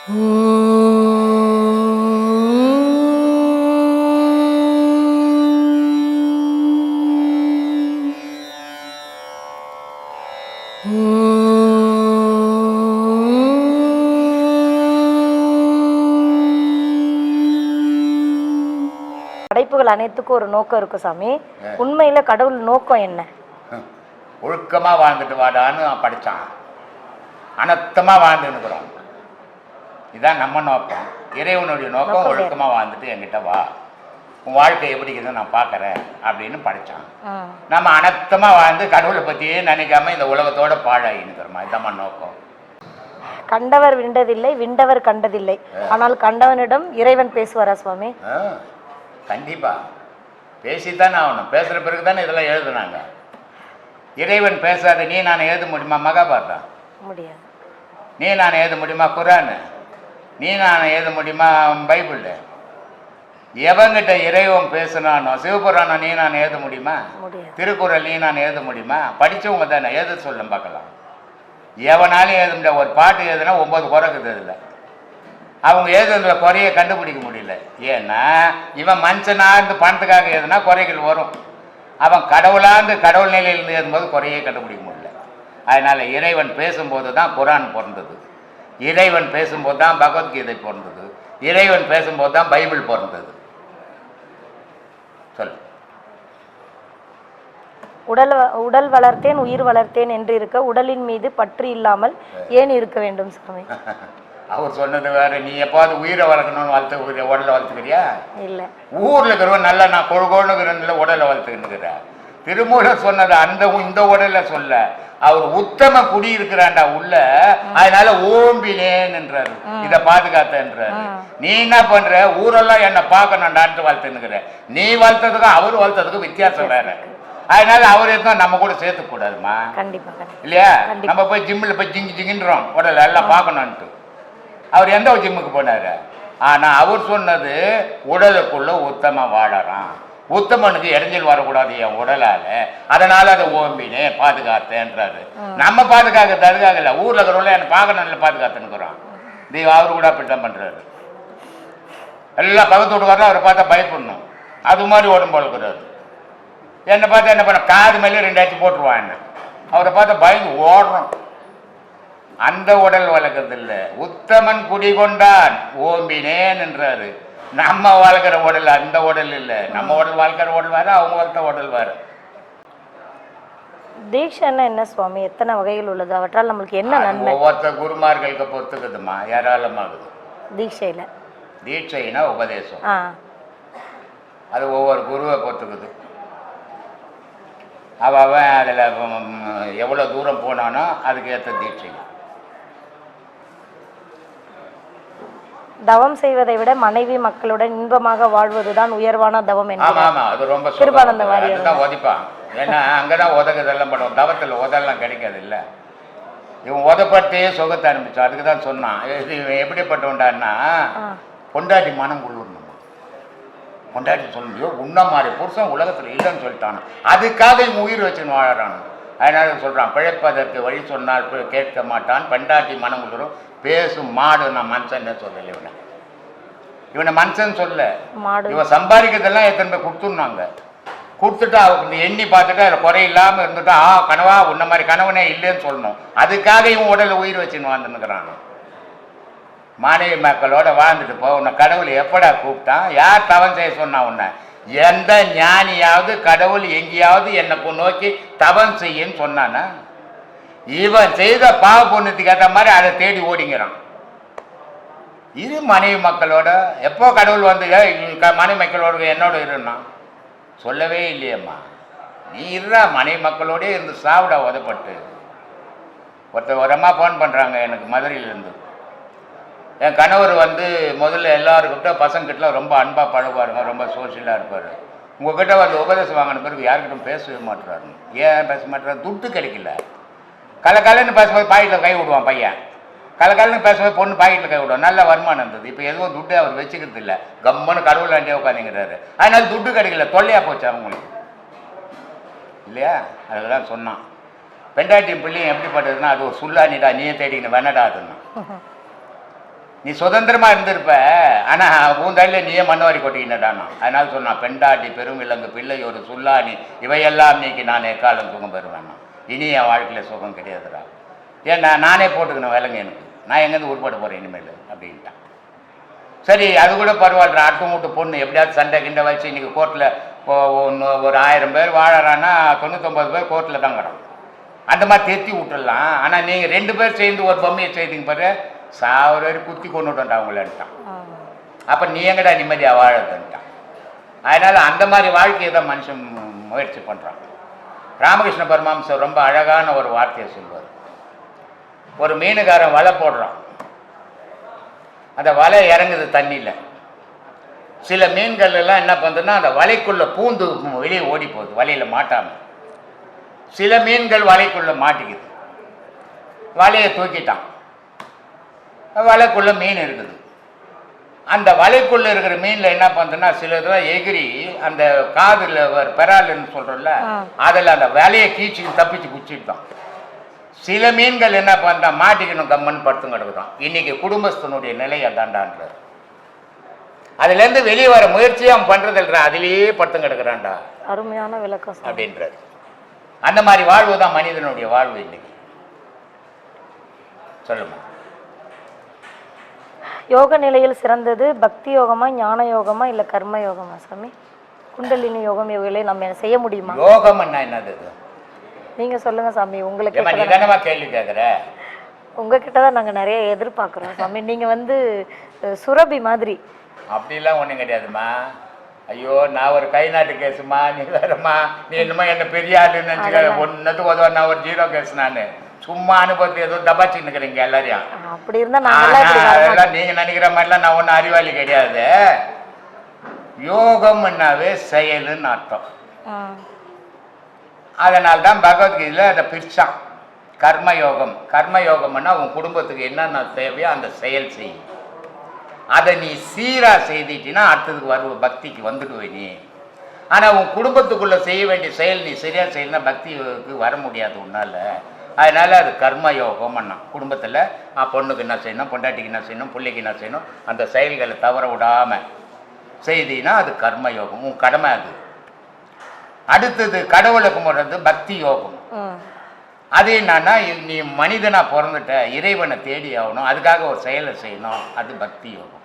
படைப்புகள் அனைத்துக்கும் ஒரு நோக்கம் இருக்கு சாமி. உண்மையில கடவுள் நோக்கம் என்ன? ஒழுக்கமா வாழ்ந்துட்டு வாடான்னு படிச்சான். அனர்த்தமா வாழ்ந்துன்னுக்குறோம். இதுதான் நம்ம நோக்கம். இறைவனுடைய நோக்கம் ஒழுக்கமா வாழ்ந்துட்டு என்கிட்ட வா, உன் வாழ்க்கை எப்படி இருக்குதுன்னு நான் பார்க்குறேன் அப்படின்னு படித்தான். நம்ம அனர்த்தமா வாழ்ந்து கடவுளை பற்றியே நினைக்காம இந்த உலகத்தோட பாழாயின்னுக்கிறோமா? இதுதான் நோக்கம். கண்டவர் விண்டதில்லை, விண்டவர் கண்டதில்லை, ஆனால் கண்டவனிடம் இறைவன் பேசுவாரா சுவாமி? கண்டிப்பா பேசித்தானே ஆகணும். பேசுகிற பிறகு தானே இதெல்லாம் எழுதுனாங்க. இறைவன் பேசாத நீ நான் எழுத முடியுமா? மகாபாரதம் முடியாது. நீ நான் எழுத முடியுமா? குரான் நீ நான் எழுத முடியுமா? பைபிள் எவங்கிட்ட இறைவன் பேசினானோ சிவபுராணம் நீ நான் எழுத முடியுமா? திருக்குறள் நீ நான் எழுத முடியுமா? படித்தவங்க தானே எழுத சொல்ல பார்க்கலாம். எவனாலும் எழுத முடியாது. ஒரு பாட்டு எழுதுனா 9 குறை இருக்குது. அதில் அவங்க எழுதுன்ற குறையை கண்டுபிடிக்க முடியல. ஏன்னா இவன் மனுஷனாக பணத்துக்காக எழுதுனா குறைகள் வரும். அவன் கடவுளாந்து கடவுள் நிலையிலிருந்து எழுதும்போது குறையே கண்டுபிடிக்க முடியல. அதனால் இறைவன் பேசும்போது தான் குரான் பிறந்தது, இறைவன் பேசும்போது தான் பகவத்கீதை பிறந்தது, இறைவன் பேசும்போது தான் பைபிள் பிறந்தது. சொல். உடல் வளர்த்தேன் உயிர் வளர்த்தேன் என்று இருக்க உடலின் மீது பற்று இல்லாமல் ஏன் இருக்க வேண்டும் சாமி? அவர் சொன்னது வேற. நீ எப்பாவது உயிரை வளர்க்கணும்னு வளர்த்து உடலை வளர்த்துக்கிறியா? இல்லை. ஊரில் இருக்கிறவன் நல்லா நான் கொழுகோன்னு உடலை வளர்த்துக்கிட்டு. திருமூலர் சொன்னது அந்த இந்த உடலை சொல்ல. அவர் உத்தம குடி இருக்கிறான்டா உள்ள, அதனால ஓம்பினேன் என்றாரு, இதை பாதுகாத்தன்றாரு. நீ என்ன பண்ற? ஊரெல்லாம் என்ன பார்க்கணும்டான்ட்டு வளர்த்துன்னுக்கிற. நீ வளர்த்ததுக்கும் அவர் வளர்த்ததுக்கும் வித்தியாசம் வேற. அதனால அவர் எதுவும் நம்ம கூட சேர்த்துக்க கூடாதுமா. இல்லையா? நம்ம போய் ஜிம்மில் போய் ஜிங்கின்றோம் உடலை எல்லாம் பார்க்கணுன்ட்டு. அவர் எந்த ஜிம்முக்கு போனாரு? ஆனால் அவர் சொன்னது உடலுக்குள்ள உத்தமம் வாழறான், உத்தமனுக்கு இடைஞ்சல் வரக்கூடாது என் உடலால், அதனால அதை ஓம்பினே பாதுகாத்தேன்றாரு. நம்ம பாதுகாக்கிறது அதுக்காக இல்லை, ஊரில் இருக்கிறவங்கள என்னை பார்க்கணும்ல பாதுகாத்துன்னுக்குறோம். தெய்வம் அவர் கூட அப்படித்தான் பண்ணுறாரு. எல்லாம் பக்கத்து வீட்டுக்காரரும் அவரை பார்த்தா பயப்படணும். அது மாதிரி உடம்பு வளர்க்குறாரு. என்னை பார்த்தா என்ன பண்ண, காது மேலே 2 அடிச்சு போட்டுருவான். என்ன அவரை பார்த்தா பயந்து ஓடுறோம். அந்த உடல் வளர்க்கறது இல்லை. உத்தமன் குடிகொண்டான் ஓம்பினேன் என்றாரு. நம்ம வளர்க்குற உடல் அந்த உடல் இல்லை. நம்ம உடல் வளர்க்குற உடல் வேறு, அவங்க வளர்த்த உடல் வேறு. தீட்சைன்னா என்ன சுவாமி? எத்தனை வகைகள் உள்ளது? அவற்றால் நம்மளுக்கு என்ன நன்மை? ஒவ்வொருத்த குருமார்களுக்கு பொறுத்துக்குதுமா, ஏராளமாகுது. தீட்சையில் தீட்சைனா உபதேசம், அது ஒவ்வொரு குருவை பொறுத்துக்குது. அவன் அதில் எவ்வளோ தூரம் போனானோ அதுக்கு ஏற்ற தீட்சை. தவம் செய்வதை விட மனைவி மக்களுடன் இன்பமாக வாழ்வதுதான் உயர்வான தவம். ஆமா, அது ரொம்ப அதுதான் உதைப்பான். ஏன்னா அங்கதான் உதகுதெல்லாம் பண்ணுவோம். தவத்தில் உதெல்லாம் கிடைக்காது இல்லை. இவன் உதப்பட்டே சுகத்தை அனுப்பிச்சான். அதுக்கு தான் சொன்னான். இவன் எப்படிப்பட்டவன்டான்னா பொண்டாட்டி மனம் கொள்ளணும். பொண்டாட்டி சொல்ல முடியும் உன்ன மாதிரி புருஷன் உலகத்தில் இல்லைன்னு சொல்லிட்டான். அதுக்காக இவன் உயிர் வச்சுன்னு வாழறான். அதனால சொல்றான், பிழைப்பதற்கு வழி சொன்னால் கேட்க மாட்டான், பெண்டாட்டி மனம் கொள்ளுறோம் பேசும் மாடு. நான் மனுஷன் சொல்லலை. இவனை மனுஷன் சொல்ல. இவன் சம்பாதிக்கிறதெல்லாம் எத்தனை பேர் கொடுத்துருந்தாங்க. கொடுத்துட்டு அவங்க எண்ணி பார்த்துட்டு அதில் குறை இல்லாமல் இருந்துட்டா கனவா உன்ன மாதிரி கணவனே இல்லைன்னு சொல்லணும். அதுக்காக இவன் உடலை உயிர் வச்சுன்னு வாழ்ந்துன்னுக்குறான். மனைவி மக்களோட வாழ்ந்துட்டு போ. உன்னை கடவுள் எப்படா கூப்பிட்டான்? யார் தவம் செய்ய சொன்னா உன்னை? எந்த ஞானியாவது கடவுள் எங்கேயாவது என்னை நோக்கி தவம் செய்யன்னு சொன்னானா? இவன் செய்த பாவ புண்ணியத்துக்கு ஏற்ற மாதிரி அதை தேடி ஓடிங்கிறான். இது மனைவி மக்களோட எப்போ கடவுள் வந்து மனைவி மக்களோட என்னோட இருந்தா சொல்லவே இல்லையம்மா. நீ இருறா மனைவி மக்களோடே இருந்து சாவிட உதப்பட்டு. ஒரு அம்மா ஃபோன் பண்ணுறாங்க எனக்கு மதுரையிலேருந்து. என் கணவர் வந்து முதல்ல எல்லாருக்கிட்ட பசங்கிட்டலாம் ரொம்ப அன்பாக பழகுவாருங்க, ரொம்ப சோஷியலாக இருப்பார். உங்கள்கிட்ட வந்து உபதேசம் வாங்கின பிறகு யாருக்கிட்டும் பேசவே மாட்டுறாரு. ஏன் பேச மாட்டுறாரு? துட்டு கிடைக்கல. கலன்னு பேசும்போது பாக்கெட்டில் கை விடுவான் பையன். கலன்னு பேசும்போது பொண்ணு பாக்கெட்டில் கை விடுவான். நல்ல வருமானம் இருந்தது. இப்போ எதுவும் துட்டு அவர் வச்சுக்கிறது இல்லை. கம்மனு கடவுள் ஆண்டியே உட்காந்துங்கிறாரு. அதனால துட்டு கிடைக்கல. தொல்லையாக போச்சு அவங்களுக்கு இல்லையா? அதுதான் சொன்னான். பெண்டாட்டியும் பிள்ளையும் எப்படிப்பட்டதுன்னா அது ஒரு சுல்லானிடா, நீயே தேடிக்கணும் வேணடா அதுன்னா. நீ சுதந்திரமா இருந்திருப்ப, ஆனா பூந்தாடியில் நீயே மண்ணவாரி கொட்டிக்கினடானா. அதனால சொன்னான், பெண்டாட்டி பெருமிலங்கு பிள்ளை ஒரு சுல்லானி இவையெல்லாம் நீக்கி நான் எக்காலம் சுகம் பெறுவேன்னா. இனி என் வாழ்க்கையில் சுகம் கிடையாதுடா. ஏன்னா நானே போட்டுக்கணும் விலங்கு, எனக்கு நான் எங்கேருந்து உருப்பட போகிறேன் இனிமேல் அப்படின்ட்டான். சரி, அது கூட பரவாயில்ல. அட்டு மூட்டு பொண்ணு எப்படியாவது சண்டை கிண்டை வச்சு இன்றைக்கி கோர்ட்டில் ஒரு 1000 பேர் வாழறான்னா 99 பேர் கோர்ட்டில் தான் கிடக்கும். அந்த மாதிரி தேத்தி விட்டுடலாம். ஆனால் நீங்கள் 2 பேர் சேர்ந்து ஒரு பொம்மையை செய்தீங்க பாரு, சாவர வரை குத்தி கொண்டு விட்டோம்டா அவங்களன்ட்டான். அப்போ நீ எங்கடா நிம்மதியாக வாழறதுன்ட்டான். அதனால் அந்த மாதிரி வாழ்க்கையை தான் மனுஷன் முயற்சி பண்ணுறான். ராமகிருஷ்ண பரமஹம்சர் ரொம்ப அழகான ஒரு வார்த்தையை சொல்வார். ஒரு மீனுக்காரன் வலை போடுறான், அந்த வலை இறங்குது தண்ணியில். சில மீன்கள் எல்லாம் என்ன பண்ணுதுன்னா அந்த வலைக்குள்ளே பூந்து வெளியே ஓடி போகுது, வலையில் மாட்டாமல். சில மீன்கள் வலைக்குள்ளே மாட்டிக்குது, வலையை தூக்கிட்டான், வலைக்குள்ளே மீன் இருக்குது. அந்த வலைக்குள்ளே இருக்கிற மீனில் என்ன பண்ணுதுன்னா சில இதெல்லாம் எகிரி அந்த காதில் பெறாலுன்னு சொல்கிறோம்ல, அதில் அந்த வலையை கீழ்ச்சி தப்பிச்சு குச்சிட்டான். சில மீன்கள் என்ன பண்ணுறா, மாட்டிக்கணும் கம்மன் படுத்து கிடக்குதான். இன்னைக்கு குடும்பஸ்தனுடைய நிலை அதாண்டான்றார். அதுலேருந்து வெளியே வர முயற்சியை அவன் பண்ணுறது இல்லைடா, அதிலேயே படுத்து கிடக்குறான்டா. அருமையான விளக்கம் அப்படின்றார். அந்த மாதிரி வாழ்வு தான் மனிதனுடைய வாழ்வு இன்னைக்கு. சொல்லுமா. யோக நிலையில் சிறந்தது பக்தி யோகமா, ஞான யோகமா, இல்லை கர்ம யோகமா சாமி? குண்டலினி யோகம் இவைகளை நம்ம செய்ய முடியுமா? யோகம் என்னது? நீங்க சொல்லுங்க சாமி. உங்களுக்கு கேள்வி கேட்குற, உங்ககிட்ட தான் நாங்கள் நிறைய எதிர்பார்க்குறோம் சாமி. நீங்கள் சுரபி மாதிரி. அப்படிலாம் ஒன்றும் கிடையாதுமா. ஐயோ, நான் ஒரு கை நாட்டு கேஸுமா, நீ வேறம்மா, நீ என்னமோ என்ன பெரிய ஆளுன்னு நினச்சிக்க. ஒன்றுத்துக்கு உதவ, நான் ஒரு 0 கேஸ். நான் சும்மா அனுபவத்தை எதுவும் டபாச்சின்னு இருக்கிறீங்க எல்லாரையும். அப்படி இருந்தா அதெல்லாம் நீங்க நினைக்கிற மாதிரிலாம் நான் ஒன்றும் அறிவாளி கிடையாது. யோகம்னாவே செயலுன்னு அர்த்தம். அதனால்தான் பகவத்கீதையில் அதை பிரிச்சான். கர்மயோகம். கர்மயோகம்னா உன் குடும்பத்துக்கு என்னென்ன தேவையோ அந்த செயல் செய்யும். அதை நீ சீரா செய்திட்டினா அடுத்ததுக்கு பக்திக்கு வந்துடுவே நீ. ஆனால் உன் குடும்பத்துக்குள்ளே செய்ய வேண்டிய செயல் நீ சரியாக செய்யணும்னா பக்திக்கு வர முடியாது உன்னால். அதனால் அது கர்மயோகம்னா குடும்பத்தில் பொண்ணுக்கு என்ன செய்யணும், பொண்டாட்டிக்கு என்ன செய்யணும், பிள்ளைக்கு என்ன செய்யணும், அந்த செயல்களை தவற விடாமல் செய்தினா அது கர்மயோகம், உன் கடமை அது. அடுத்தது கடவுளை கும்பிட்றது பக்தி யோகம். அது என்னன்னா, நீ மனிதனாக பிறந்துட்ட, இறைவனை தேடி ஆகணும், அதுக்காக ஒரு செயலை செய்யணும், அது பக்தி யோகம்.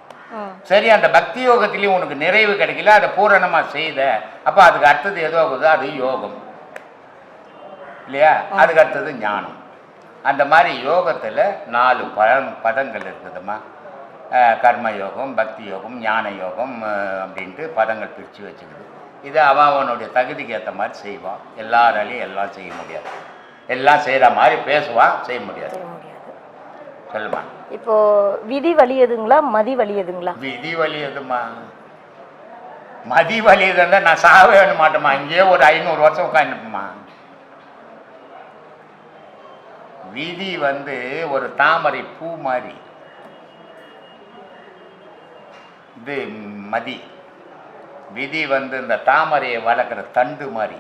சரி, அந்த பக்தி யோகத்திலையும் உனக்கு நிறைவு கிடைக்கல, அதை பூரணமாக செய்த, அப்போ அதுக்கு அடுத்தது எதோ ஆகுது, அது யோகம் இல்லையா? அதுக்கு அடுத்தது ஞானம். அந்த மாதிரி யோகத்தில் 4 பதங்கள் இருக்குதுமா. கர்மயோகம், பக்தி யோகம், ஞான யோகம் அப்படின்ட்டு பதங்கள் பிரித்து வச்சுக்குது. இது அவனுடைய தகுதிக்கு ஏற்ற மாதிரி செய்வான். எல்லாராலையும் எல்லாம் செய்ய முடியாது. எல்லாம் செய்கிற மாதிரி பேசுவான், செய்ய முடியாது. சொல்லுமா. இப்போ விதி வலியதுங்களா, மதி வலியதுங்களா? விதி வலியதுமா. மதி வலியதுன்னா நான் சாவே வேணும் மாட்டோமா, இங்கேயே ஒரு 500 வருஷம் உட்காந்துப்போமா. விதி ஒரு தாமரை பூ மாதிரி. இது மதி. விதி இந்த தாமரையை வளர்க்குற தண்டு மாதிரி.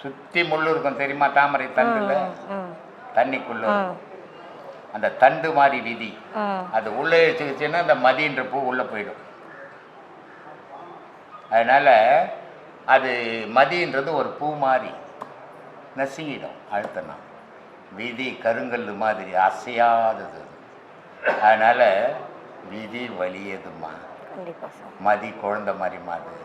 சுற்றி முள்ளு இருக்கும் தெரியுமா, தாமரை தண்டுல தண்ணிக்குள்ள அந்த தண்டு மாதிரி விதி. அது உள்ளே வச்சுக்கிச்சுன்னா அந்த மதின்ற பூ உள்ளே போயிடும். அதனால அது மதின்றது ஒரு பூ மாதிரி நசுங்கிடும் அழுத்தனா. விதி கருங்கல் மாதிரி அசையாதது. அதனால விதி வலியதுமா, மதி குழந்தை மாதிரி மாதிரி.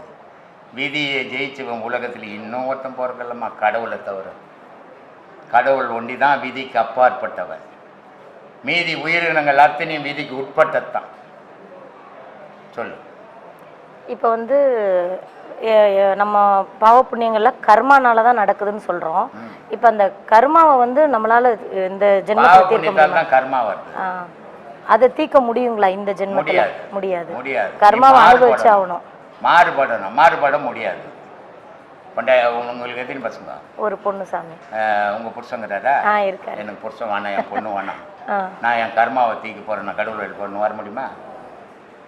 விதியை ஜெயிச்சவன் உலகத்தில் இன்னும் ஒருத்தன் போறதில்லம்மா, கடவுளை தவிர. கடவுள் ஒண்டி தான் விதிக்கு அப்பாற்பட்டவன். மீதி உயிரினங்கள் அத்தனையும் விதிக்கு உட்பட்டதான். சொல்லு. இப்போ நம்ம பாவ புண்ணியங்கள்லாம் கர்மானால தான் நடக்குதுன்னு சொல்றோம். இப்போ அந்த கர்மாவை நம்மளால இந்த ஜென்மத்தில் தீர்க்க முடியுமா? கர்மா வருது, அதை தீர்க்க முடியுங்களா இந்த ஜென்மத்தில்? முடியாது. முடியாது. கர்மாவை அனுபவிச்சு ஆகணும். மாறுபட முடியாது. உங்களுக்கு எத்தனை பசங்க? ஒரு பொண்ணு சாமி. உங்க புருஷங்கிறாரா? இருக்காரு. எனக்கு புருஷன் வேணாம், என் பொண்ணு வேணாம். நான் என் கர்மாவை தீக்க போறேன், நான் கடவுள் பொண்ணு வர முடியுமா?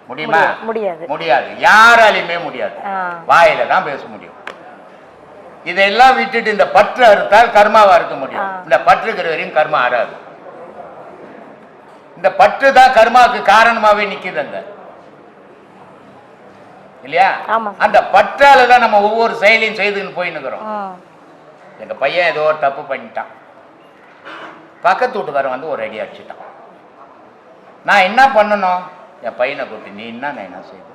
முடியாது. யாராலையுமே முடியாது. வாயில தான் பேச முடியும். இதெல்லாம் விட்டுட்டு இந்த பற்று அறுத்தால் கர்மாவா இருக்க முடியும். இந்த பற்று இருக்கிற வரையும் கர்மா ஆறாது. இந்த பற்று தான் கர்மாவுக்கு காரணமாவே நிக்குதுங்க இல்லையா? ஆமா. அந்த பற்றால தான் நம்ம ஒவ்வொரு செயலையும் செய்துன்னு போயின்னு இருக்கிறோம். ம். எங்க பையன் ஏதோ ஒரு தப்பு பண்ணிட்டான், பக்கத்து வீட்டுக்காரன் வந்து ஒரு அடி அடிச்சுட்டான். நான் என்ன பண்ணணும்? என் பையனை கூப்பிட்டு நீ என்ன நான் என்ன செய்த,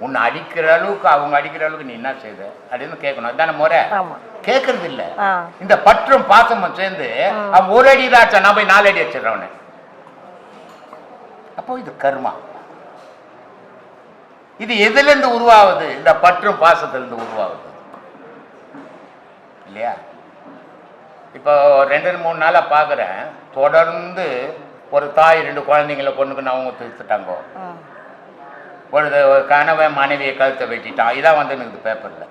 உன்னை அடிக்கிற அளவுக்கு அவங்க அடிக்கிற அளவுக்கு நீ என்ன செய்த அப்படின்னு கேட்கணும். அதுதான முறை. ஆமா. கேட்கறது இல்ல. ஆ. இந்த பற்றும் பாசமும் சேர்ந்து அவன் ஒரு அடி தான் அடிச்சான், நான் போய் 4 அடி அடிச்சிடறவனே. அப்போ இது கர்மா. இது எதுல இருந்து உருவாகுது? இந்த பற்றும் பாசத்திலிருந்து உருவாகுது இல்லையா? இப்போ 2-3 நாளா பாக்குறேன், தொடர்ந்து ஒரு தாய் 2 குழந்தைங்களை பொண்ணுக்கு அவங்க திருத்துட்டாங்க. ம். ஒரு கணவன் மனைவியை கழுத்தை வெட்டிட்டான். இதான் வந்து எனக்கு பேப்பர்ல.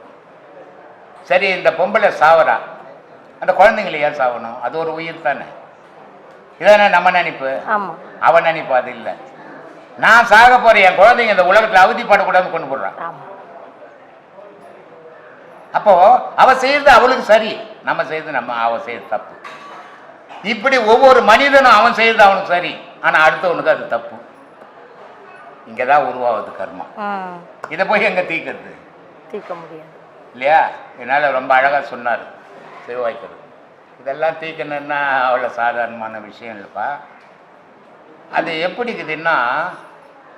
சரி, இந்த பொம்பளை சாவரா, அந்த குழந்தைங்களை ஏன் சாவணும்? அது ஒரு உயிர் தானே. இதானே நம்ம நினைப்பு. ஆமா. அவன் நினைப்பு அது இல்லை. நான் சாக போறேன், என் குழந்தைங்க இந்த உலகத்துல அவதிப்படக்கூடாதுன்னு கொண்டு போடுறான். ஆமா. அப்போ அவ செய்யறது அவளுக்கு சரி, நம்ம செய்யறது அவ செய்யறது தப்பு. இப்படி ஒவ்வொரு மனிதனும் அவன் செய்யறது அவனுக்கு சரி, ஆனா அடுத்தவனுக்கு அது தப்பு. இங்கதான் உருவாகுது கர்மா. ம். இதை போய் எங்க தீர்க்கிறது? தீர்க்க முடியாது இல்லையா? என்னால ரொம்ப அழகா சொன்னார் சிவவாய்க்கர். இதெல்லாம் தீர்க்கணும்னா அவ்வளோ சாதாரணமான விஷயம் இல்லைப்பா. அது எப்படி இருக்குதுன்னா,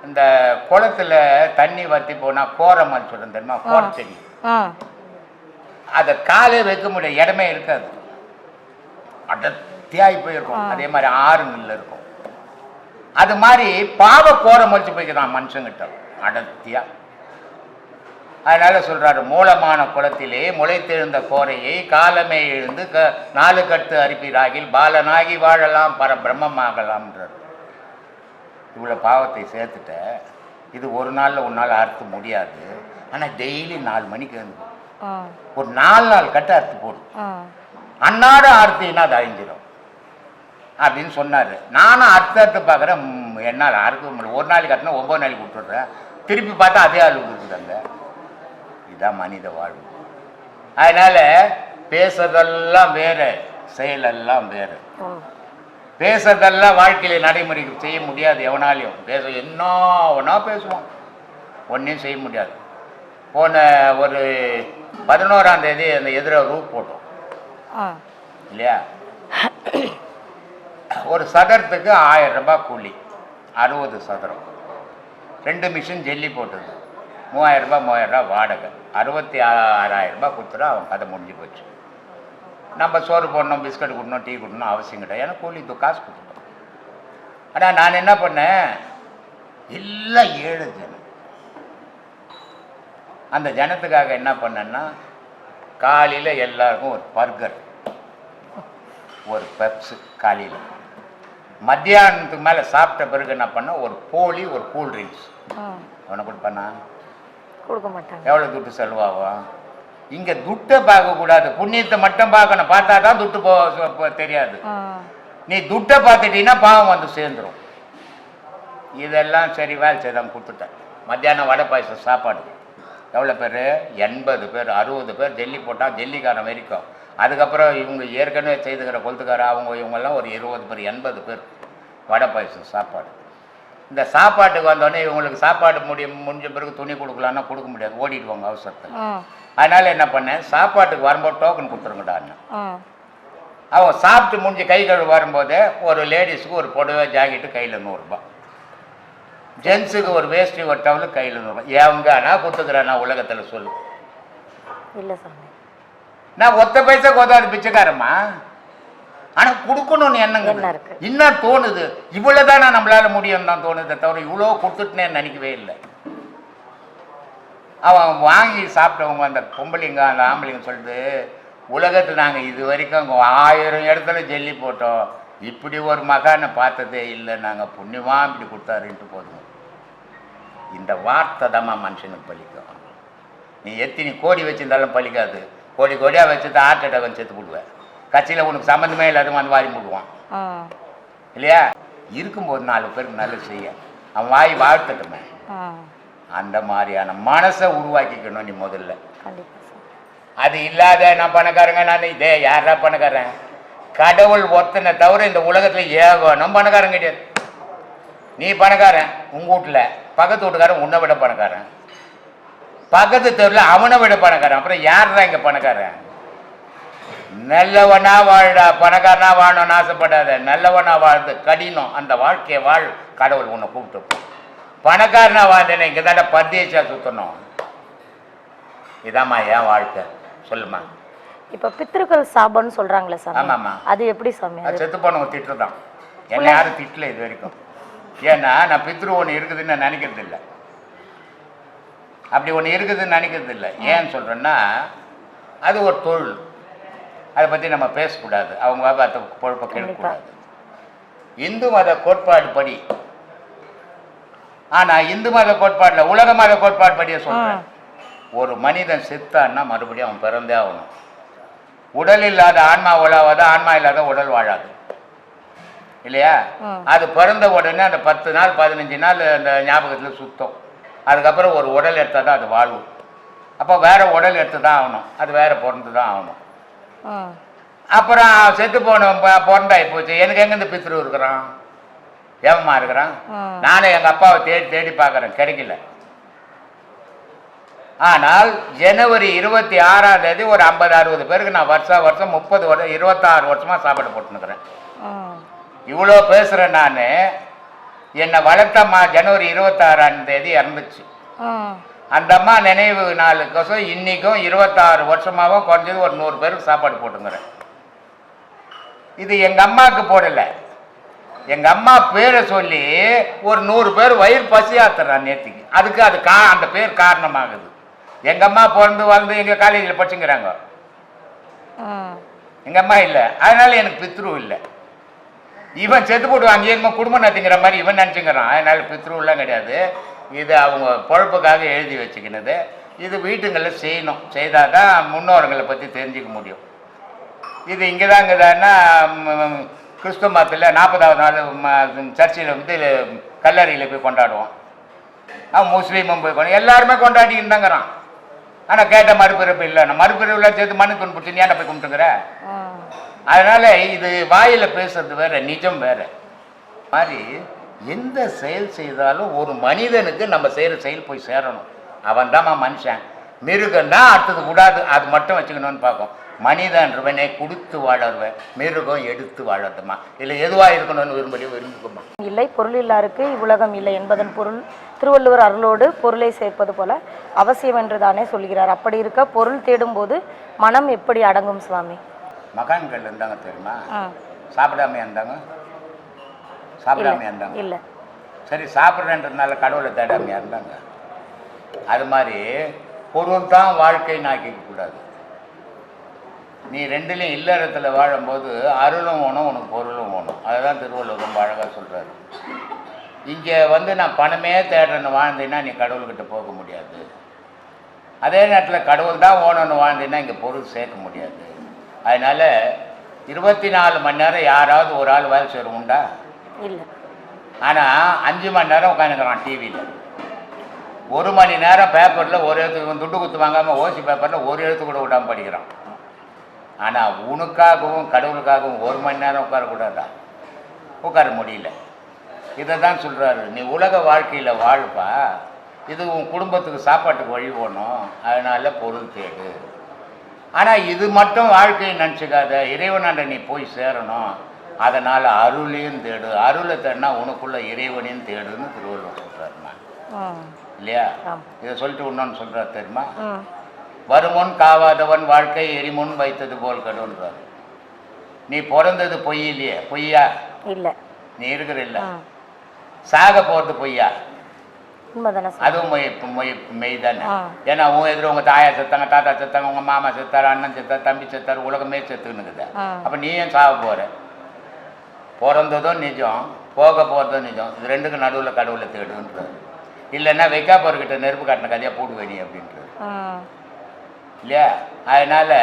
இந்த குளத்துல தண்ணி வற்றி போனால் கோரமல் சொல்கிறேன் தெரியுமா? கோரச்செடி. ம். அதை காலே வைக்க முடியாது, இடமே இருக்காது, அடர்த்தியாகி போயிருக்கும். அதே மாதிரி ஆறுங்கள்ல இருக்கும். அது மாதிரி பாவ கோரம் வச்சு போய்க்கிறான் மனுஷங்கிட்ட அடர்த்தியா. அதனால சொல்றாரு, மூலமான குளத்திலே முளைத்தெழுந்த கோரையை காலமே எழுந்து 4 கட்டு அரிப்பிராகில் பாலனாகி வாழலாம் பரபிரம்மமாகலாம்ன்றார். இவ்வளோ பாவத்தை சேர்த்துட்ட, இது ஒரு நாளில் ஒரு நாள் அறுத்து முடியாது. ஆனால் டெய்லி 4 மணிக்கு வந்து ஒரு 4 நாள் கட்டு அறுத்து போடும். அன்னாட அறுத்தினா அது அழிஞ்சிடும் அப்படின்னு சொன்னார். நானும் அறுத்து பார்க்குறேன், என்னால் அறுக்க முடியல. ஒரு நாளைக்கு அறுத்துனா 9 நாளைக்கு விட்டுடுறேன், திருப்பி பார்த்தா அதே அளவுக்கு இருக்குதுங்க. இதுதான் மனித வாழ்வு. அதனால பேசுறதெல்லாம் வேற, செயலெல்லாம் வேற. பேசுறதெல்லாம் வாழ்க்கையில நடைமுறைக்கு செய்ய முடியாது எவனாலையும். என்ன பேசுவான், ஒன்றையும் செய்ய முடியாது. போன ஒரு 11ஆம் தேதி அந்த எதிர ரூப் போட்டோம் இல்லையா? ஒரு சதுரத்துக்கு 1000 ரூபாய் கூலி, 60 சதுரம், 2 மிஷின் ஜெல்லி போட்டது, 3000 ரூபாய் வாடகை, 66,000 ரூபாய் கொடுத்துட்டா அவன் கதை முடிஞ்சு போச்சு. நம்ம சோறு போடணும், பிஸ்கட் கொடுக்கணும், டீ கொடுக்கணும் அவசியம் கிடையாது. ஏன்னா கூலி காசு கொடுத்துட்டோம். ஆனால் நான் என்ன பண்ணேன், எல்லாம் ஏழை ஜனம். அந்த ஜனத்துக்காக என்ன பண்ணேன்னா, காலையில் எல்லாருக்கும் ஒரு பர்கர், ஒரு பெப்ஸு காலையில். மத்தியானத்துக்கு மேலே சாப்பிட்ட பிறகு என்ன பண்ண, ஒரு போலி, ஒரு கூல் ட்ரிங்க்ஸ். அவனை கொடுப்பானா? கொடுக்க மாட்டாங்க. எவ்வளோ துட்டு செலவாகும்? இங்கே துட்டை பார்க்கக்கூடாது, புண்ணியத்தை மட்டும் பார்க்கணும். பார்த்தா தான் துட்டு தெரியாது. நீ துட்டை பார்த்துட்டீங்கன்னா பாவம் வந்து சேர்ந்துடும். இதெல்லாம் சரி, வேலை செய்தான் கொடுத்துட்டேன். மத்தியானம் வடை பாயசம் சாப்பாடு. எவ்வளோ பேர்? 80 பேர், 60 பேர் ஜெல்லி போட்டால் ஜெல்லிக்காரன் வரைக்கும். அதுக்கப்புறம் இவங்க ஏற்கனவே செய்துக்கிற கொளுத்துக்கார இவங்கெல்லாம் ஒரு 20 பேர், 80 பேர் வடை பாயசம் சாப்பாடு. இந்த சாப்பாட்டுக்கு வந்தோடனே இவங்களுக்கு சாப்பாடு முடிஞ்ச பிறகு துணி கொடுக்கலான்னா கொடுக்க முடியாது, ஓடிடுவாங்க அவசரத்தில். அதனால் என்ன பண்ணேன், சாப்பாட்டுக்கு வரும்போது டோக்கன் கொடுத்துருங்கடான்னு. அவங்க சாப்பிட்டு முடிஞ்சு கை கழுவு வரும்போதே ஒரு லேடிஸுக்கு ஒரு புடவை ஜாக்கெட்டு கையில் 100 ரூபாய், ஜென்ஸுக்கு ஒரு வேஷ்டி ஒரு டவுலு கையில் 100 ரூபாய். எவங்க நான் கொடுத்துக்கிறேன் நான் உலகத்தில் சொல்லு? இல்லை சாமி, நான் ஒத்த பைசா கோதாது பிச்சைக்காரம்மா. ஆனால் கொடுக்கணும்னு என்னங்க இன்னும் தோணுது. இவ்வளோதான் நம்மளால முடியும் தான் தோணுதே தவிர இவ்வளோ கொடுத்துட்டுனேன்னு நினைக்கவே இல்லை. அவன் வாங்கி சாப்பிட்டவங்க, அந்த பொம்பளைங்க அந்த ஆம்பளைங்க சொல்லிட்டு, உலகத்தில் நாங்கள் இது வரைக்கும் 1000 இடத்துல ஜெல்லி போட்டோம், இப்படி ஒரு மகானை பார்த்ததே இல்லை, நாங்கள் புண்ணியமாக இப்படி கொடுத்தாருன்ட்டு போதும். இந்த வார்த்தை தான் மனுஷனுக்கு பலிக்கும். நீ எத்தனை கோடி வச்சிருந்தாலும் பலிக்காது. கோடி கோடியாக வச்சுட்டு ஹார்ட் அட்டாக் வந்து செத்து போடுவேன். கட்சியில் உனக்கு சம்மந்தமே இல்லாத வந்து வாரி போடுவான் இல்லையா? இருக்கும்போது 4 பேருக்கு நல்லது செய்ய அவன் வாய் வாழ்த்துட்டுமே. அந்த மாதிரியான மனசை உருவாக்கிக்கணும் நீ முதல்ல. அது இல்லாத நான் பணக்காரங்க, நான் இதே யாரா பணக்காரன்? கடவுள் ஒருத்தனை தவிர இந்த உலகத்தில் ஏகணும் பணக்காரன் கிடையாது. நீ பணக்காரன் உங்கள் வீட்டில், பக்கத்து வீட்டுக்காரன் உன்னை விட பணக்காரன், பக்கத்து தெருவில் அவனை விட பணக்காரன், அப்புறம் யார் தான் இங்கே பணக்காரன்? நல்லவனா வாழ்டா, பணக்காரனா வாழணும்னு ஆசைப்படாத. நல்லவனா வாழ்ந்து கடினம், அந்த வாழ்க்கையை வாழ், கடவுள் உன்னை கூப்பிட்டு. பணக்காரனா வாழ்ந்தேன்னு இங்கே தாண்ட பத்தியச்சா சுற்றணும். இதாம்மா என் வாழ்க்கை. சொல்லுமா. இப்போ பித்ருக்கள் சாபம்னு சொல்றாங்களே சாமி. ஆமாம்மா. அது எப்படி சாமி? அது செத்து போனவங்க திட்டு தான். என்னை யாரும் திட்டல இது வரைக்கும். ஏன்னா நான் பித்ரு ஒன்று இருக்குதுன்னு நான் நினைக்கிறது இல்லை. அப்படி ஒன்று இருக்குதுன்னு நினைக்கிறது இல்லை. ஏன்னு சொல்கிறேன்னா அது ஒரு தொழில், அதை பற்றி நம்ம பேசக்கூடாது, அவங்க வியாபாரத்தை பொழப்ப கேட்கக்கூடாது. இந்து மத கோட்பாடு படி, ஆனால் இந்து மத கோட்பாடில் உலக மத கோட்பாடு படியே சொல்கிறேன், ஒரு மனிதன் செத்தான்னா மறுபடியும் அவன் பிறந்தே ஆகணும். உடல் இல்லாத ஆன்மா உழாவாது, ஆன்மா இல்லாத உடல் வாழாது இல்லையா? அது பிறந்த உடனே அந்த 10 நாள் 15 நாள் அந்த ஞாபகத்தில் சுத்தம். அதுக்கப்புறம் ஒரு உடல் எடுத்தால் தான் அது வாழ்வு. அப்போ வேற உடல் எடுத்து தான் ஆகணும், அது வேற பிறந்து தான் ஆகணும். அப்புறம் செத்து போன பிறந்தாய் போச்சு. எனக்கு எங்கேருந்து பித்ரு இருக்கிறான், ஏவமா இருக்கிறான்? நானும் எங்கள் அப்பாவை தேடி தேடி பார்க்குறேன், கிடைக்கல. ஆனால் ஜனவரி 26ஆம் தேதி ஒரு 50-60 பேருக்கு நான் வருஷம் 30 வருஷம் 26 வருஷமாக சாப்பாடு போட்டுனுக்கிறேன். இவ்வளோ பேசுகிறேன் நான். என்னை வளர்த்தம்மா ஜனவரி 26ஆம் தேதி இறந்துச்சு. அந்த அம்மா நினைவு நாளுக்கோசம் இன்றைக்கும் 26 வருஷமாகவும் குறைஞ்சது ஒரு 100 பேருக்கு சாப்பாடு போட்டுங்கிறேன். இது எங்கள் அம்மாவுக்கு போடலை, எங்கள் அம்மா பேரை சொல்லி ஒரு 100 பேர் வயிறு பசியாத்துறான் நேற்றுக்கு. அதுக்கு அது அந்த பேர் காரணமாகுது. எங்கள் அம்மா பிறந்து வளர்ந்து எங்கள் காலேஜில் படிச்சுங்கிறாங்க, எங்கள் அம்மா இல்லை, அதனால எனக்கு பித்ரு இல்லை. இவன் செத்து போட்டு அங்கேயே குடும்பம் நடத்திங்கிற மாதிரி இவன் நினச்சிங்கிறான், அதனால பித்ருலாம் கிடையாது. இது அவங்க பொழப்புக்காக எழுதி வச்சுக்கினது. இது வீட்டுங்களில் செய்யணும், செய்தால் தான் முன்னோர்களை பற்றி தெரிஞ்சிக்க முடியும். இது இங்கே தான் இங்குதான்னா கிறிஸ்துவ மதத்தில் 40ஆவது நாள் சர்ச்சில் வந்து கல்லறையில் போய் கொண்டாடுவோம். அவன் முஸ்லீமும் போய் கொண்டு எல்லாருமே கொண்டாடிக்கிட்டு தாங்கிறான். ஆனால் கேட்ட மறுபிறப்பு இல்லை, நான் மறுபிறப்புல சேர்த்து மண்ணு கொண்டு பிடிச்சி நீ என்ன போய் கும்பிட்டுங்கிற? அதனால் இது வாயில் பேசுறது வேற, நிஜம் வேற. மாதிரி எந்த செயல் செய்தாலும் ஒரு மனிதனுக்கு நம்ம செய்கிற செயல் போய் சேரணும். அவன் தான்மா மனுஷன். மிருகம் தான் அடுத்தது கூடாது, அது மட்டும் வச்சுக்கணும்னு பார்க்கும். மனிதன்றவனே கொடுத்து வாழறவன், மிருகம் எடுத்து வாழறதுமா. இல்லை எதுவாக இருக்கணும்னு விரும்பிக்குமா? இல்லை, பொருள் இல்லாருக்கு இவ்வுலகம் இல்லை என்பதன் பொருள் திருவள்ளுவர் அருளோடு பொருளை சேர்ப்பது போல அவசியம் என்று தானே சொல்கிறார். அப்படி இருக்க பொருள் தேடும் போது மனம் எப்படி அடங்கும் சுவாமி? மகான்கள் இருந்தாங்க தெரியுமா, சாப்பிடாம இருந்தாங்க, சாப்பிடாம இருந்தாங்க. இல்லை சரி, சாப்பிட்றேன்றதுனால கடவுளை தேடாமையா இருந்தாங்க. அது மாதிரி பொருள் தான் வாழ்க்கை நாக்கிக்க கூடாது. நீ ரெண்டுலேயும் இல்லறத்தில் வாழும்போது அருளும் வேணும், உனக்கு பொருளும் வேணும். அதை தான் திருவள்ளுவர் ரொம்ப அழகாக சொல்கிறாரு. இங்கே வந்து நான் பணமே தேடுறேன்னு வாழ்ந்தீங்கன்னா நீ கடவுள்கிட்ட போக முடியாது. அதே நேரத்தில் கடவுள் தான் ஓணுன்னு வாழ்ந்தீங்கன்னா இங்கே பொருள் சேர்க்க முடியாது. அதனால் 24 மணி நேரம் யாராவது ஒரு ஆள் வேலை செய்கிற உண்டா? இல்லை. ஆனால் 5 மணி நேரம் உட்காந்துக்கிறான் டிவியில், 1 மணி நேரம் பேப்பரில் ஒரு எழுத்து துட்டு குத்து வாங்காமல் ஓசி பேப்பரில் ஒரு எழுத்து கூட விடாமல் படிக்கிறான். ஆனால் உனக்காகவும் கடவுளுக்காகவும் 1 மணி நேரம் உட்காரக்கூடாதா? உட்கார முடியல. இதை தான் சொல்கிறாரு, நீ உலக வாழ்க்கையில் வாழ்ப்பா, இது உன் குடும்பத்துக்கு சாப்பாட்டுக்கு வழி போகணும், அதனால் பொருள் தேடு. ஆனால் இது மட்டும் வாழ்க்கையை நினச்சிக்காத, இறைவனாண்ட நீ போய் சேரணும், அதனால் அருளையும் தேடு. அருளை தேடினா உனக்குள்ள இறைவனையும் தேடுன்னு திருவள்ளுவர் சொல்கிறாருமா, இல்லையா? இதை சொல்லிட்டு இன்னொன்று சொல்கிறார் தெரியுமா, வருமுன் காவாதவன் வாழ்க்கை எரிமுன் வைத்தது போல் கடுன்றார். நீ பிறந்தது பொய் இல்லையே, பொய்யா? இல்லை. நீ இருக்கிற இல்லை. சாக போகிறது பொய்யா? அதுவும் மெய் தானே. ஏன்னா உன் எதிர உங்கள் தாயா செத்தாங்க, தாத்தா செத்தாங்க, உங்கள் மாமா செத்தாரு, அண்ணன் செத்தார், தம்பி செத்தார், உலகமே செத்துக்குன்னுக்குது. அப்போ நீ ஏன் சாக போகிற? பிறந்ததும் நிஜம், போக போகிறதும் நிஜம். இது ரெண்டுக்கும் நடுவில் கடவுளை தேடுன்றார். இல்லைன்னா வைக்கா போர்கிட்ட நெருப்பு காட்டின கதையாக போடுவேணி அப்படின்றார், இல்லையா? அதனால்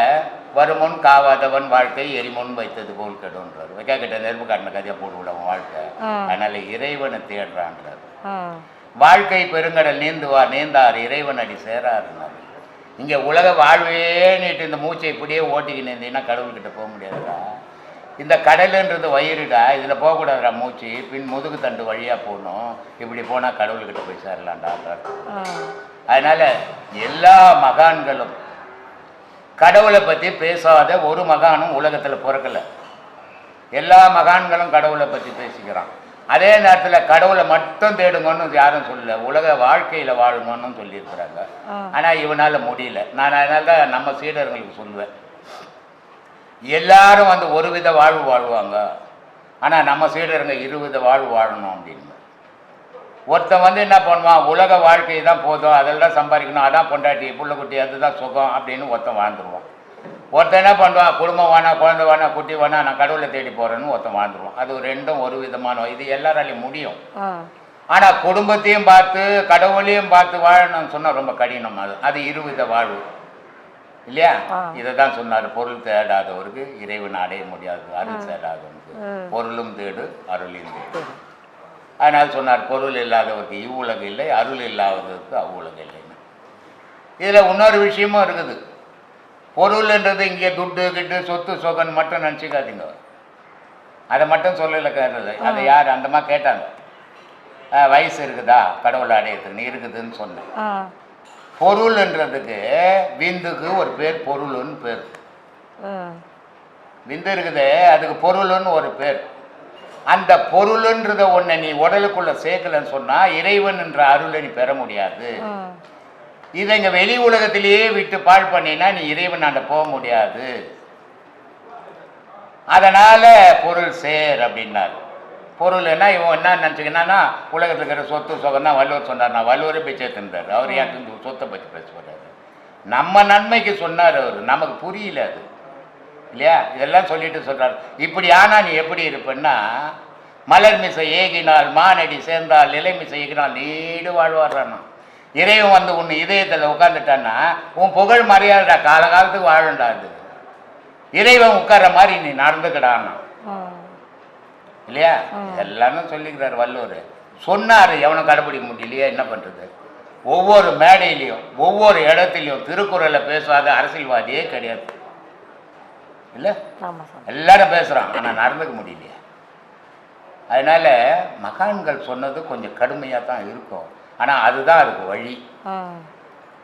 வருமுன் காவாதவன் வாழ்க்கை எரிமுன் வைத்தது போல் கெடுன்றார். வைக்கா கிட்ட நெருப்பு காட்டின கதையாக போட்டு விடுவோம் வாழ்க்கை. அதனால் இறைவனை தேடுறான்றார். வாழ்க்கை பெருங்கடல் நீந்துவார் நீந்தார் இறைவன் அடி சேராருன்னார். இங்கே உலக வாழ்வே நீட்டு இந்த மூச்சை இப்படியே ஓட்டிக்கின்னு இருந்தீங்கன்னா கடவுள்கிட்ட போக முடியாதுடா. இந்த கடலுன்றது வயிறுடா, இதில் போகக்கூடாதுடா மூச்சு, பின் முதுகு தண்டு வழியாக போகணும், இப்படி போனால் கடவுள்கிட்ட போய் சேரலான்டா. அதனால் எல்லா மகான்களும் கடவுளை பற்றி பேசாத ஒரு மகானும் உலகத்தில் பிறக்கலை. எல்லா மகான்களும் கடவுளை பற்றி பேசிக்கிறான். அதே நேரத்தில் கடவுளை மட்டும் தேடுங்கன்னு யாரும் சொல்லல, உலக வாழ்க்கையில் வாழுங்கன்னு சொல்லியிருக்கிறாங்க. ஆனால் இவனால் முடியல. நான் அதனால தான் நம்ம சீடர்களுக்கு சொல்லுவேன், எல்லாரும் வந்து ஒரு வித வாழ்வு வாழ்வாங்க, ஆனால் நம்ம சீடருங்க 20 வாழ்வு வாழணும் அப்படின்னு. ஒருத்தன் வந்து என்ன பண்ணுவான், உலக வாழ்க்கை தான் போதும், அதெல்லாம் சம்பாதிக்கணும், அதான் பொண்டாட்டி புள்ளக்குட்டி அதுதான் சுகம் அப்படின்னு ஒருத்தன் வாழ்ந்துருவான். ஒருத்தன் என்ன பண்ணுவான், குடும்பம் வேணா, குழந்தை வேணா, குட்டி வேணா, நான் கடவுளை தேடி போகிறேன்னு ஒருத்தன் வாழ்ந்துருவான். அது ரெண்டும் ஒரு விதமான, இது எல்லாராலையும் முடியும். ஆனால் குடும்பத்தையும் பார்த்து கடவுளையும் பார்த்து வாழணும்னு சொன்னால் ரொம்ப கடினம். அது 20 வாழ்வு இல்லையா? இதை தான் சொன்னார், பொருள் தேடாதவருக்கு இறைவன் அடைய முடியாது, அருள் தேடாதவனுக்கு பொருளும் தேடு அருளையும் தேடு. அதனால் சொன்னார், பொருள் இல்லாதவருக்கு இவ்வுலகம் இல்லை, அருள் இல்லாதவருக்கு அவ்வுலகம் இல்லைன்னு. இதில் இன்னொரு விஷயமும் இருக்குது. பொருள்ன்றது இங்கே துட்டு கிட்டு சொத்து சொகன் மட்டும் நினச்சிக்காதீங்க, அதை மட்டும் சொல்லலை கேட்டது. அதை யார் அந்தமா கேட்டாங்க, வயசு இருக்குதா கடவுளை அடையிறதுக்கு? இருக்குதுன்னு சொன்னேன். பொருள்ன்றதுக்கு விந்துக்கு ஒரு பேர் பொருள்னு பேர். விந்து இருக்குது, அதுக்கு பொருள்னு ஒரு பேர். அந்த பொருள்ன்றத ஒன்றை நீ உடலுக்குள்ள சேர்க்கலன்னு சொன்னா இறைவன் என்ற அருளை நீ பெற முடியாது. இதை இங்க வெளி உலகத்திலேயே விட்டு பாழ் பண்ணினா நீ இறைவன் ஆண்ட போக முடியாது. அதனால பொருள் சேர் அப்படின்னாரு. பொருள் என்ன, இவன் என்ன நினச்சிக்கினா உலகத்தில் இருக்கிற சொத்து சொகம் தான் வள்ளுவர் சொன்னார். நான் வள்ளுவரே பிச்சை தந்தார். அவர் ஏன் சொத்தை பற்றி பேச போறாரு? நம்ம நன்மைக்கு சொன்னார் அவர், நமக்கு புரியல அது இல்லையா? இதெல்லாம் சொல்லிட்டு சொல்றாரு. இப்படி ஆனா நீ எப்படி இருப்பேன்னா, மலர் மிசை ஏகினால் மானடி சேர்ந்தால் நிலை மிசை ஏகினால் நீடு வாழ்வார்றானா. இறைவன் வந்து உன் இதயத்தில் உட்காந்துட்டான்னா உன் புகழ் மரியாதைடா, காலகாலத்துக்கு வாழண்டா. அது இறைவன் உட்கார்ற மாதிரி நீ நடந்துக்கிடான்னா இல்லையா? எல்லாமே சொல்லிக்கிறார் வள்ளுவர். சொன்னார், எவனும் கடைப்பிடிக்க முடியலையே, என்ன பண்ணுறது? ஒவ்வொரு மேடையிலையும் ஒவ்வொரு இடத்துலையும் திருக்குறளை பேசாத அரசியல்வாதியே கிடையாது இல்லை? எல்லாரும் பேசுகிறான், ஆனால் நடந்துக்க முடியலையே. அதனால மகான்கள் சொன்னது கொஞ்சம் கடுமையாக தான் இருக்கும், ஆனால் அதுதான் அதுக்கு வழி.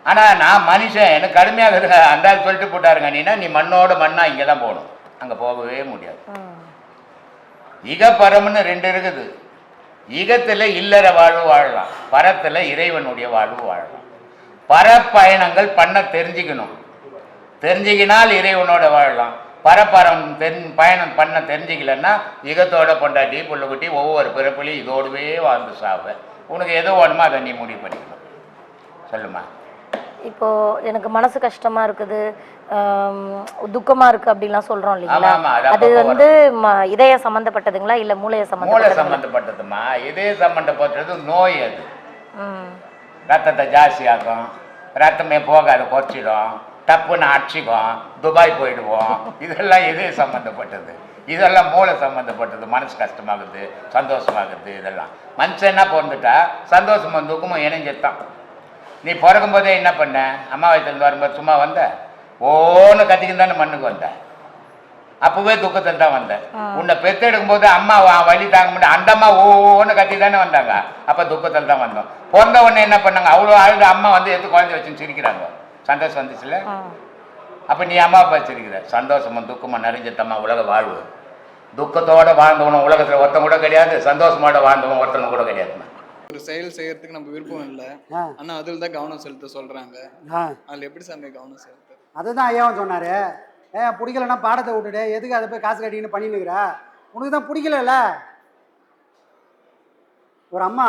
ஆனால் நான் மனுஷன், எனக்கு கடுமையாக இருக்க அந்த சொல்லிட்டு போட்டாருங்க, நீ மண்ணோட மண்ணா இங்கே தான் போகணும், அங்கே போகவே முடியாது. இகப்பரம்னு 2 இருக்குது. இகத்தில் இல்லற வாழ்வு வாழலாம், பரத்தில் இறைவனுடைய வாழ்வு வாழலாம். பரப்பயணங்கள் பண்ண தெரிஞ்சுக்கணும், தெரிஞ்சுக்கினால் இறைவனோட வாழலாம். பரப்பரம் பயணம் பண்ண தெரிஞ்சிக்கலன்னா இகத்தோட பொண்டாட்டி புள்ளக்குட்டி ஒவ்வொரு பிறப்புலையும் இதோடவே வாழ்ந்து சாவ. உனக்கு எதோ வேணுமோ அதை நீ முடிவு பண்ணிக்கணும். சொல்லுமா. இப்போ எனக்கு மனசு கஷ்டமா இருக்குது, துக்கமா இருக்கு அப்படின்லாம் சொல்றோம் இல்லைங்களா? அது வந்து இதய சம்பந்தப்பட்டதுங்களா இல்ல மூளைய சம்பந்தப்பட்டதுமா? இதய சம்பந்தப்பட்டது நோய். அது ரத்தத்தை ஜாஸ்தியாக்கும், ரத்தமே போகாது, குறைச்சிடும், டப்புன்னு அடிச்சிக்கும், துபாய் போயிடுவோம். இதெல்லாம் இதய சம்பந்தப்பட்டது. இதெல்லாம் மூளை சம்பந்தப்பட்டது. மனசு கஷ்டமாகுது, சந்தோஷமாகுது. இதெல்லாம் மனுஷன் என்ன பிறந்துட்டா சந்தோஷமும் துக்கமும் இணைஞ்சிட்டான். நீ பிறக்கும் போதே என்ன பண்ண, அம்மா வயசுலேருந்து வரும்போது சும்மா வந்த, ஓன்னு கத்திக்கின்னு தானே மண்ணுக்கு வந்த, அப்பவே துக்கத்தில் தான் வந்த. உன்னை பெற்றெடுக்கும் போது அம்மா வலி தாங்க முடியாது, அந்த அம்மா ஓன்னு கத்தி தானே வந்தாங்க, அப்போ துக்கத்தில் தான் வந்தோம். பிறந்த உடனே என்ன பண்ணாங்க, அவ்வளோ அழுது அம்மா வந்து எடுத்து குழந்தை வச்சுன்னு சிரிக்கிறாங்க. சந்தோஷம் வந்துச்சுல? அப்போ நீ அம்மா அப்பா சிரிக்கிற. சந்தோஷமும் துக்கமும் நிறைஞ்சத்தம்மா உலக வாழ்வு. துக்கத்தோடு வாழ்ந்தவனும் உலகத்தில் ஒருத்தன் கூட கிடையாது, சந்தோஷமோட வாழ்ந்தவன் ஒருத்தனும் கூட கிடையாதுமா. ஒரு செயல் செய்யறதுக்கு நம்ம விருப்பம் இல்லை, ஆனா அதில் தான் கவனம் செலுத்த சொல்றாங்க. அதில் எப்படி சாமி கவனம் செலுத்த? அதுதான் ஐயாவும் சொன்னாரு, பிடிக்கலன்னா பாடத்தை விட்டுட்டு எதுக்கு அதை போய் காசு கட்டின்னு பண்ணினுக்கிற, உனக்கு தான் பிடிக்கல. ஒரு அம்மா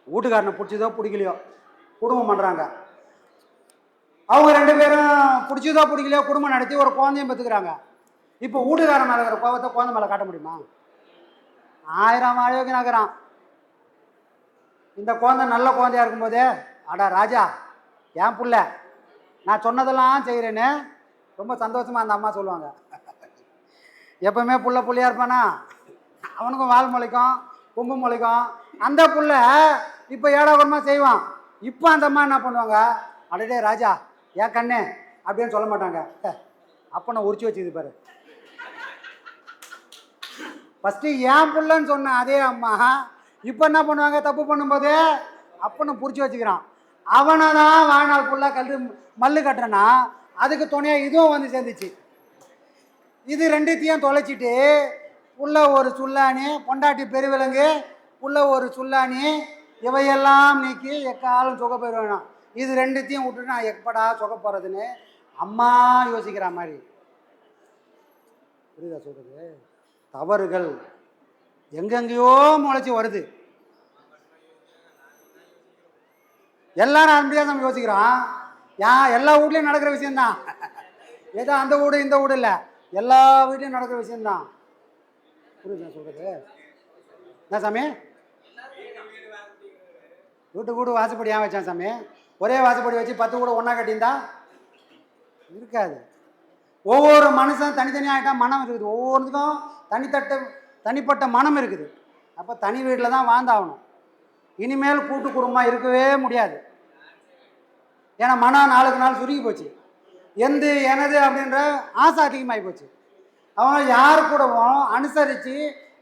வீட்டுக்காரனை பிடிச்சதோ பிடிக்கலையோ குடும்பம் பண்ணுறாங்க. அவங்க 2 பேரும் பிடிச்சதோ பிடிக்கலையோ குடும்பம் நடத்தி ஒரு குழந்தையும் பெற்றுக்கிறாங்க. இப்போ வீட்டுக்காரன் மேலே இருக்கிற கோபத்தை குழந்தை மேலே காட்ட முடியுமா? 1000 அழகு நகரான். இந்த குழந்தை நல்ல குழந்தையா இருக்கும்போதே, அடா ராஜா என் புள்ள நான் சொன்னதெல்லாம் செய்கிறேன்னு ரொம்ப சந்தோஷமாக அந்த அம்மா சொல்லுவாங்க. எப்பவுமே புள்ளையா இருப்பானா, அவனுக்கும் வால் முளைக்கும் கொம்பு முளைக்கும். அந்த புள்ள இப்போ ஏடாகுடமாக செய்வான். இப்போ அந்த அம்மா என்ன பண்ணுவாங்க, அடடே ராஜா ஏன் கண்ணு அப்படின்னு சொல்ல மாட்டாங்க, அப்பனை உரிச்சு வச்சுக்குது பாரு. ஃபஸ்ட்டு ஏன் புள்ளன்னு சொன்ன அதே அம்மா இப்போ என்ன பண்ணுவாங்க, தப்பு பண்ணும்போது அப்பனை பிடிச்சி வச்சுக்கிறான். அவனை தான் வாழ்நாள் ஃபுல்லாக மல்லு கட்டுறனா அதுக்கு துணையாக இதுவும் வந்து சேர்ந்துச்சு. இது ரெண்டுத்தையும் தொலைச்சிட்டு புள்ள ஒரு சுல்லானி, பொண்டாட்டி பெருவிலங்கு, புள்ள ஒரு சுல்லானி, இவையெல்லாம் நீக்கி எக்காலம் சுக பெறுவேணும். இது ரெண்டுத்தையும் விட்டுட்டு நான் எப்படா சுக போகிறதுன்னு அம்மா யோசிக்கிற மாதிரி. புரியுதா சொல்கிறது? தவறுகள் எங்கெங்கேயோ முளைச்சி வருது. எல்லாரும் அப்படியே நம்ம யோசிக்கிறோம். எல்லா வீட்லேயும் நடக்கிற விஷயந்தான். ஏதோ அந்த வீடு இந்த வீடு இல்லை, எல்லா வீட்லையும் நடக்கிற விஷயந்தான். புரியுது நான் சொல்கிறது? என்ன சாமி? வீட்டுக்கு வீடு வாசப்படி ஏன் வச்சான் சாமி? ஒரே வாசப்படி வச்சு 10 கூட ஒன்றா கட்டியிருந்தா இருக்காது. ஒவ்வொரு மனுஷன் தனித்தனியாகிட்டா மனம் இருக்குது. ஒவ்வொருத்துக்கும் தனிப்பட்ட மனம் இருக்குது. அப்போ தனி வீட்டில் தான் வாழ்ந்தாகணும். இனிமேல் கூட்டு குடும்பமாக இருக்கவே முடியாது. ஏன்னா மனம் நாளுக்கு நாள் சுருங்கி போச்சு. எனது அப்படின்ற ஆசை அதிகமாகி போச்சு. அவங்க யார் கூடவும் அனுசரித்து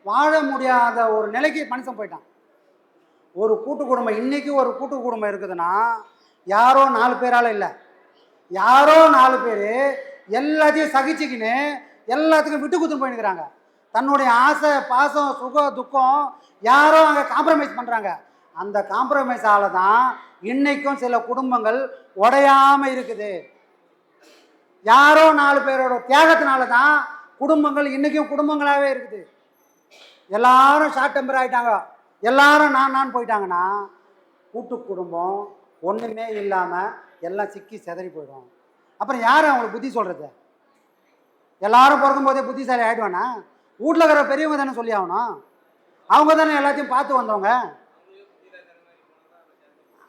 வாழ முடியாத ஒரு நிலைக்கு மனுஷன் போயிட்டான். ஒரு கூட்டு குடும்பம், இன்றைக்கி ஒரு கூட்டு குடும்பம் இருக்குதுன்னா யாரோ 4 பேரால் இல்லை, யாரோ 4 பேர் எல்லாத்தையும் சகிச்சுக்கின்னு எல்லாத்துக்கும் விட்டு கொடுத்துன்னு போயினுக்கிறாங்க. தன்னுடைய ஆசை, பாசம், சுகம், துக்கம் யாரோ அங்கே காம்ப்ரமைஸ் பண்ணுறாங்க. அந்த காம்ப்ரமைஸால் தான் இன்றைக்கும் சில குடும்பங்கள் உடையாமல் இருக்குது. யாரோ 4 பேரோட தியாகத்தினால தான் குடும்பங்கள் இன்றைக்கும் குடும்பங்களாகவே இருக்குது. எல்லாரும் ஷார்ட் டெம்பர் ஆகிட்டாங்க, எல்லாரும் நான் போயிட்டாங்கன்னா கூட்டு குடும்பம் ஒன்றுமே இல்லாமல் எல்லாம் சிக்கி செதறி போயிடும். அப்புறம் யார் அவங்களுக்கு புத்தி சொல்கிறது? எல்லாரும் பிறக்கும் போதே புத்திசாலி ஆகிடுவானா? வீட்டில் இருக்கிற பெரியவங்க தானே சொல்லி ஆகணும். அவங்க தானே எல்லாத்தையும் பார்த்து வந்தவங்க.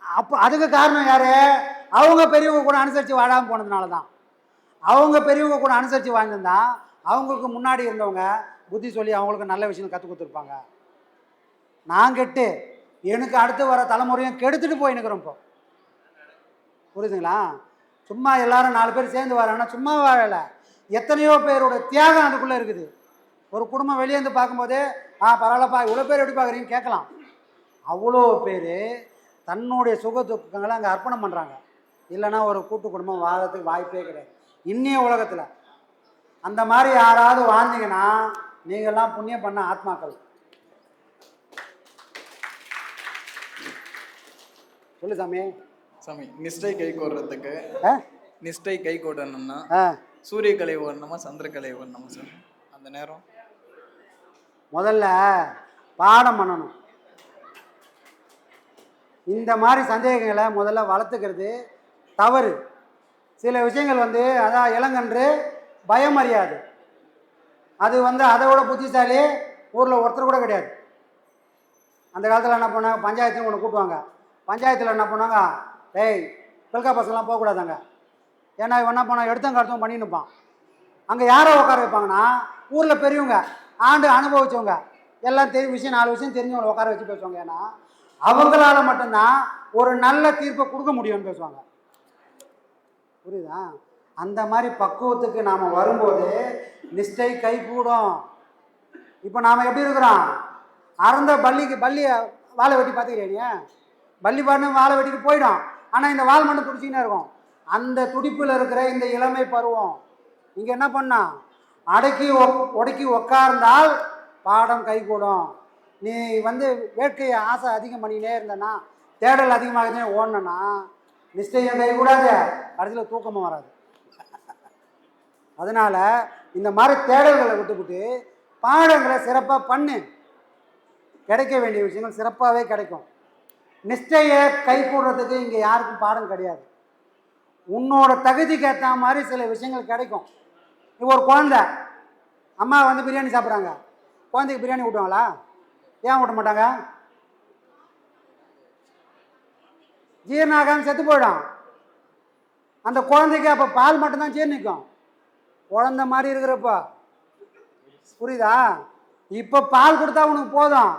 அப்போ அதுக்கு காரணம் யார்? அவங்க பெரியவங்க கூட அனுசரித்து வாழாமல் போனதுனால தான். அவங்க பெரியவங்க கூட அனுசரித்து வாழ்ந்திருந்தா அவங்களுக்கு முன்னாடி இருந்தவங்க புத்தி சொல்லி அவங்களுக்கு நல்ல விஷயம் கற்றுக் கொடுத்துருப்பாங்க. நான் கெட்டு எனக்கு அடுத்து வர தலைமுறையும் கெடுத்துட்டு போயின்னுக்கிறோம். இப்போ புரியுதுங்களா? சும்மா எல்லாரும் 4 பேர் சேர்ந்து வராங்கன்னா சும்மா வாழலை, எத்தனையோ பேரோட தியாகம் அதுக்குள்ளே இருக்குது. ஒரு குடும்பம் வெளியேந்து பார்க்கும்போது பரவாயில்லப்பா இவ்வளோ பேர் எப்படி பார்க்குறீங்கன்னு கேட்கலாம். அவ்வளோ பேர் தன்னுடைய சுக துக்கங்களை அங்கே அர்ப்பணம் பண்ணுறாங்க. இல்லைன்னா ஒரு கூட்டு குடும்பம் வாழறதுக்கு வாய்ப்பே கிடையாது இன்னைய உலகத்தில். அந்த மாதிரி யாராவது வாழ்ந்தீங்கன்னா நீங்கள்லாம் புண்ணியம் பண்ண ஆத்மாக்கள். சொல்லு சாமி. சாமி, நிஷ்டை கை கோர்றதுக்கு நிஷ்டை கை கோடணும்னா சூரியக்கலை ஓடணுமா சந்திரக்கலை ஓடணுமா சார்? அந்த நேரம் முதல்ல பாடம் பண்ணணும். இந்த மாதிரி சந்தேகங்களை முதல்ல வளர்த்துக்கிறது தவறு. சில விஷயங்கள் அதான் இளங்கன்று பயம் அறியாது. அது அதை விட புத்திசாலி ஊரில் ஒருத்தர் கூட கிடையாது. அந்த காலத்தில் என்ன பண்ணாங்க, பஞ்சாயத்துன்னு ஒன்று கூட்டுவாங்க. பஞ்சாயத்தில் என்ன பண்ணாங்க, பெல்கா பசங்களாம் போகக்கூடாதாங்க. ஏன்னா இவன் என்ன பண்ணால் எடுத்தங்காலத்தும் பண்ணின்னு இருப்பான். அங்கே யாரை உட்கார வைப்பாங்கன்னா ஊரில் பெரியவங்க, ஆண்டு அனுபவிச்சவங்க, எல்லாம் விஷயம் 4 விஷயம் தெரிஞ்சவங்களை உட்கார வச்சு பேசுவாங்க. ஏன்னா அவங்களால மட்டும்தான் ஒரு நல்ல தீர்ப்பை கொடுக்க முடியும்னு பேசுவாங்க. புரியுதா? அந்த மாதிரி பக்குவத்துக்கு நாம் வரும்போது நிஷ்டை கை கூடும். இப்போ நாம் எப்படி இருக்கிறோம்? அறந்த பள்ளியை வாழை வெட்டி பார்த்துக்கிறீங்க, பள்ளி பாட்டு வாழை வெட்டிட்டு போயிடும். ஆனால் இந்த வால் மட்டும் துடிச்சிக்கினே இருக்கும். அந்த துடிப்பில் இருக்கிற இந்த இளமை பருவம் இங்கே என்ன பண்ணா ஒடுக்கி உக்கார்ந்தால் பாடம் கை கூடும். நீ வேட்கையை ஆசை அதிகம் பண்ணினே இருந்தனா, தேடல் அதிகமாக ஓடனா நிஷ்டையும் கை கூடாது, கடைசியில் தூக்கமும் வராது. அதனால் இந்த மாதிரி தேடல்களை விட்டுவிட்டு பாடங்களை சிறப்பாக பண்ணு. கிடைக்க வேண்டிய விஷயங்கள் சிறப்பாகவே கிடைக்கும். நிஷ்டையை கை கூடுறதுக்கு இங்கே யாருக்கும் பாடம் கிடையாது. உன்னோட தகுதிக்கு ஏற்ற மாதிரி சில விஷயங்கள் கிடைக்கும். இப்போ ஒரு குழந்தை அம்மா பிரியாணி சாப்பிட்றாங்க, குழந்தைக்கு பிரியாணி ஊட்டுவாங்களா? ஏன் ஊட்ட மாட்டாங்க? ஜீரணம் ஆகாமல் செத்து போயிடும். அந்த குழந்தைக்கு அப்போ பால் மட்டும்தான் ஜீர்ணிக்கும். குழந்தை மாதிரி இருக்கிறப்போ புரியுதா? இப்போ பால் கொடுத்தா உனக்கு போதும்.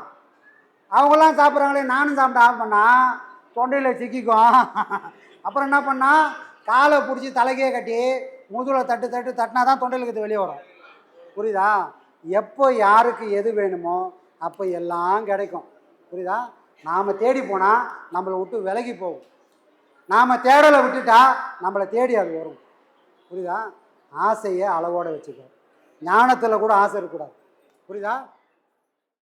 அவங்களாம் சாப்பிட்றாங்களே, நானும் சாப்பிட்டு ஆஃப் பண்ணால் தொண்டையில் சிக்கிக்கும். அப்புறம் என்ன பண்ணால் காலை பிடிச்சி தலைக்கே கட்டி முதுகில் தட்டினா தான் தொண்டையிலுக்கு வெளியே வரும். புரியுதா? எப்போ யாருக்கு எது வேணுமோ அப்போ எல்லாம் கிடைக்கும். புரியுதா? நாம் தேடி போனால் நம்மளை விட்டு விலகி போகும். நாம் தேடலை விட்டுட்டா நம்மளை தேடி அது வரும். புரியுதா? ஆசையை அளவோடு வச்சுக்கோ. ஞானத்தில் கூட ஆசை இருக்கக்கூடாது. புரியுதா?